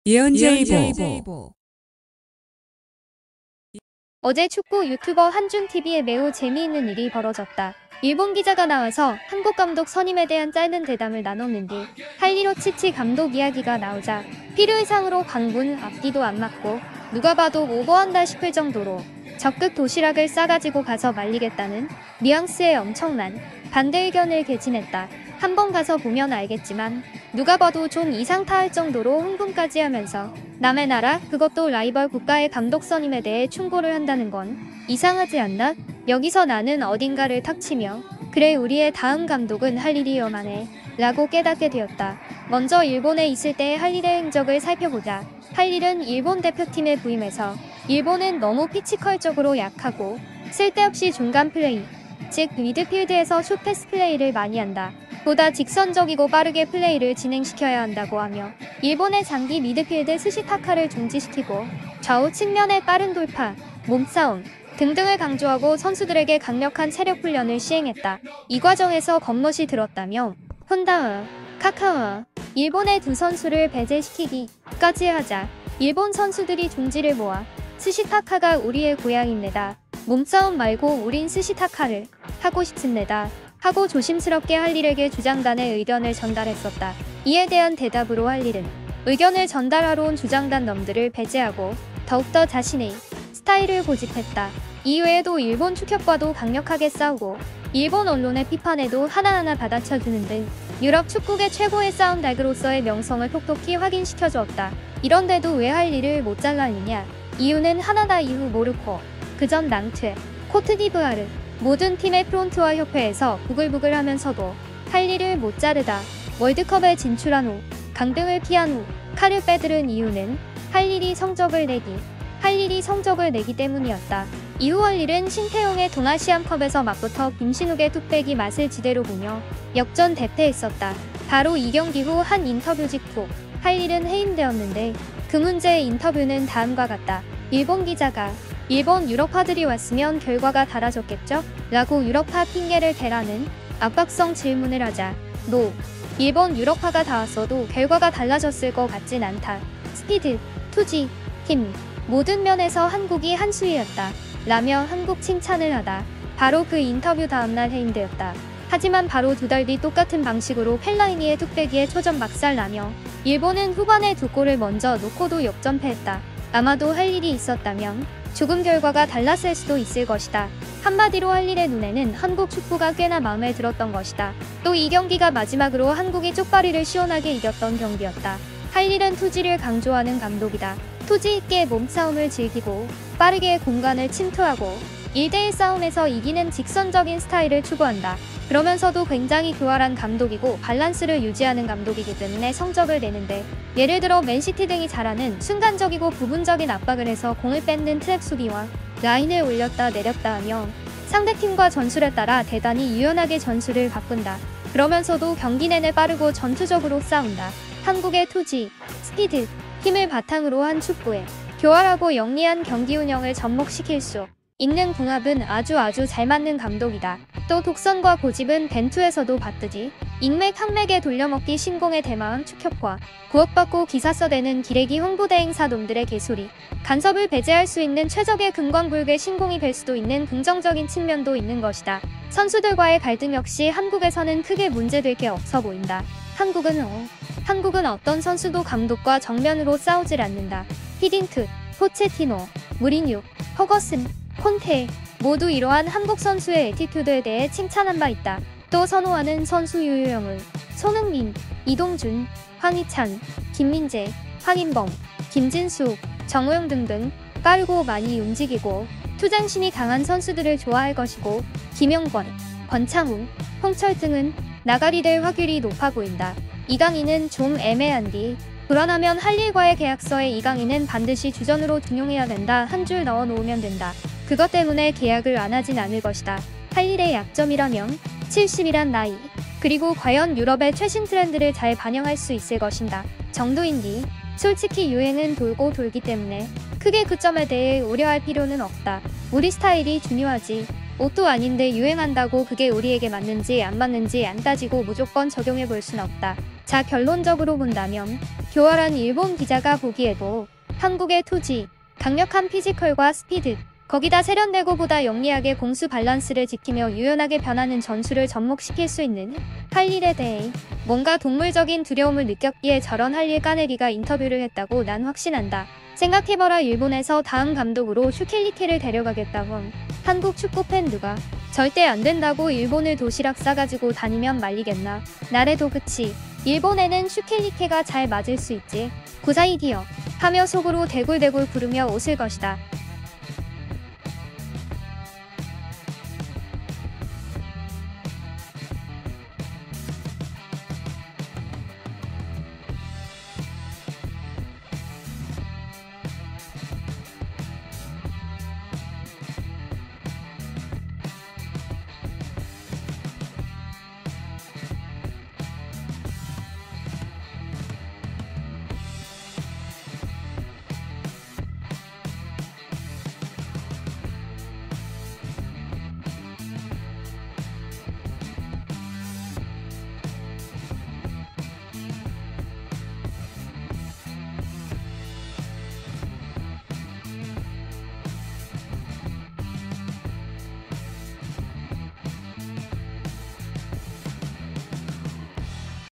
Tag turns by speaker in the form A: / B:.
A: 예언제이보.
B: 어제 축구 유튜버 한준TV에 매우 재미있는 일이 벌어졌다. 일본 기자가 나와서 한국 감독 선임에 대한 짧은 대담을 나눴는 뒤 할리로 치치 감독 이야기가 나오자 필요 이상으로 광분 앞뒤도 안 맞고 누가 봐도 오버한다 싶을 정도로 적극 도시락을 싸가지고 가서 말리겠다는 뉘앙스의 엄청난 반대 의견을 개진했다. 한번 가서 보면 알겠지만 누가 봐도 좀 이상타할 정도로 흥분까지 하면서 남의 나라, 그것도 라이벌 국가의 감독 선임에 대해 충고를 한다는 건 이상하지 않나? 여기서 나는 어딘가를 탁 치며 그래, 우리의 다음 감독은 할 일이 요만해 라고 깨닫게 되었다. 먼저 일본에 있을 때의 할 일의 행적을 살펴보자. 할 일은 일본 대표팀에 부임해서 일본은 너무 피지컬적으로 약하고 쓸데없이 중간 플레이, 즉 미드필드에서 숏패스 플레이를 많이 한다. 보다 직선적이고 빠르게 플레이를 진행시켜야 한다고 하며 일본의 장기 미드필드 스시타카를 중지시키고 좌우 측면의 빠른 돌파, 몸싸움 등등을 강조하고 선수들에게 강력한 체력 훈련을 시행했다. 이 과정에서 겉멋이 들었다며 혼다와 카카와 일본의 두 선수를 배제시키기까지 하자 일본 선수들이 중지를 모아 스시타카가 우리의 고향입니다. 몸싸움 말고 우린 스시타카를 하고 싶습니다. 하고 조심스럽게 할 일에게 주장단의 의견을 전달했었다. 이에 대한 대답으로 할 일은 의견을 전달하러 온 주장단 놈들을 배제하고 더욱더 자신의 스타일을 고집했다. 이외에도 일본 축협과도 강력하게 싸우고 일본 언론의 비판에도 하나하나 받아쳐주는 등 유럽 축구계 최고의 싸움달그로서의 명성을 톡톡히 확인시켜주었다. 이런데도 왜 할 일을 못 잘라내냐? 이유는 하나다. 이후 모르코, 그전 낭트, 코트디부아르 모든 팀의 프론트와 협회에서 부글부글 하면서도 할 일을 못 자르다 월드컵에 진출한 후 강등을 피한 후 칼을 빼들은 이유는 할 일이 성적을 내기 때문이었다. 이후 할 일은 신태용의 동아시안컵에서 맞붙어 김신욱의 뚝배기 맛을 지대로 보며 역전 대패했었다. 바로 이 경기 후 한 인터뷰 직후 할 일은 해임되었는데 그 문제의 인터뷰는 다음과 같다. 일본 기자가 일본 유럽파들이 왔으면 결과가 달라졌겠죠? 라고 유럽파 핑계를 대라는 압박성 질문을 하자 일본 유럽파가 다 왔어도 결과가 달라졌을 것 같진 않다. 스피드, 투지, 힘 모든 면에서 한국이 한 수위였다. 라며 한국 칭찬을 하다 바로 그 인터뷰 다음날 해임되었다. 하지만 바로 두 달 뒤 똑같은 방식으로 펠라이니의 뚝배기에 초전 막살나며 일본은 후반에 두 골을 먼저 놓고도 역전패했다. 아마도 할 일이 있었다면 조금 결과가 달랐을 수도 있을 것이다. 한마디로 할 일의 눈에는 한국 축구가 꽤나 마음에 들었던 것이다. 또 이 경기가 마지막으로 한국이 쪽발이를 시원하게 이겼던 경기였다. 할 일은 투지를 강조하는 감독이다. 투지 있게 몸싸움을 즐기고 빠르게 공간을 침투하고 1대1 싸움에서 이기는 직선적인 스타일을 추구한다. 그러면서도 굉장히 교활한 감독이고 밸런스를 유지하는 감독이기 때문에 성적을 내는데, 예를 들어 맨시티 등이 잘하는 순간적이고 부분적인 압박을 해서 공을 뺏는 트랩 수비와 라인을 올렸다 내렸다 하며 상대팀과 전술에 따라 대단히 유연하게 전술을 바꾼다. 그러면서도 경기 내내 빠르고 전투적으로 싸운다. 한국의 투지, 스피드, 힘을 바탕으로 한 축구에 교활하고 영리한 경기 운영을 접목시킬 수 있는 궁합은 아주 잘 맞는 감독이다. 또 독선과 고집은 벤투에서도 봤듯이 인맥 항맥에 돌려먹기 신공의 대마왕 축협과 구억받고 기사 써대는 기레기 홍보대 행사 놈들의 개소리 간섭을 배제할 수 있는 최적의 금광불개 신공이 될 수도 있는 긍정적인 측면도 있는 것이다. 선수들과의 갈등 역시 한국에서는 크게 문제될 게 없어 보인다. 한국은 어떤 선수도 감독과 정면으로 싸우질 않는다. 히딩크, 포체티노, 무리뉴, 허거슨, 콘테 모두 이러한 한국 선수의 애티튜드에 대해 칭찬한 바 있다. 또 선호하는 선수 유유영을 손흥민, 이동준, 황희찬, 김민재, 황인범, 김진수, 정우영 등등 빠르고 많이 움직이고 투쟁심이 강한 선수들을 좋아할 것이고, 김영권, 권창우, 홍철 등은 나가리 될 확률이 높아 보인다. 이강인은 좀 애매한 뒤 불안하면 할 일과의 계약서에 이강인은 반드시 주전으로 등용해야 된다 한 줄 넣어 놓으면 된다. 그것 때문에 계약을 안 하진 않을 것이다. 할 일의 약점이라면 70이란 나이, 그리고 과연 유럽의 최신 트렌드를 잘 반영할 수 있을 것인가 정도인디, 솔직히 유행은 돌고 돌기 때문에 크게 그 점에 대해 우려할 필요는 없다. 우리 스타일이 중요하지. 옷도 아닌데 유행한다고 그게 우리에게 맞는지 안 맞는지 안 따지고 무조건 적용해 볼 순 없다. 자, 결론적으로 본다면 교활한 일본 기자가 보기에도 한국의 투지, 강력한 피지컬과 스피드, 거기다 세련되고 보다 영리하게 공수 밸런스를 지키며 유연하게 변하는 전술을 접목시킬 수 있는 할 일에 대해 뭔가 동물적인 두려움을 느꼈기에 저런 할 일 까내리가 인터뷰를 했다고 난 확신한다. 생각해봐라, 일본에서 다음 감독으로 슈켈리케를 데려가겠다곤 한국 축구팬 누가 절대 안 된다고 일본을 도시락 싸가지고 다니면 말리겠나. 나래도 그치. 일본에는 슈켈리케가 잘 맞을 수 있지. 구사이디어 하며 속으로 대굴대굴 구르며 웃을 것이다.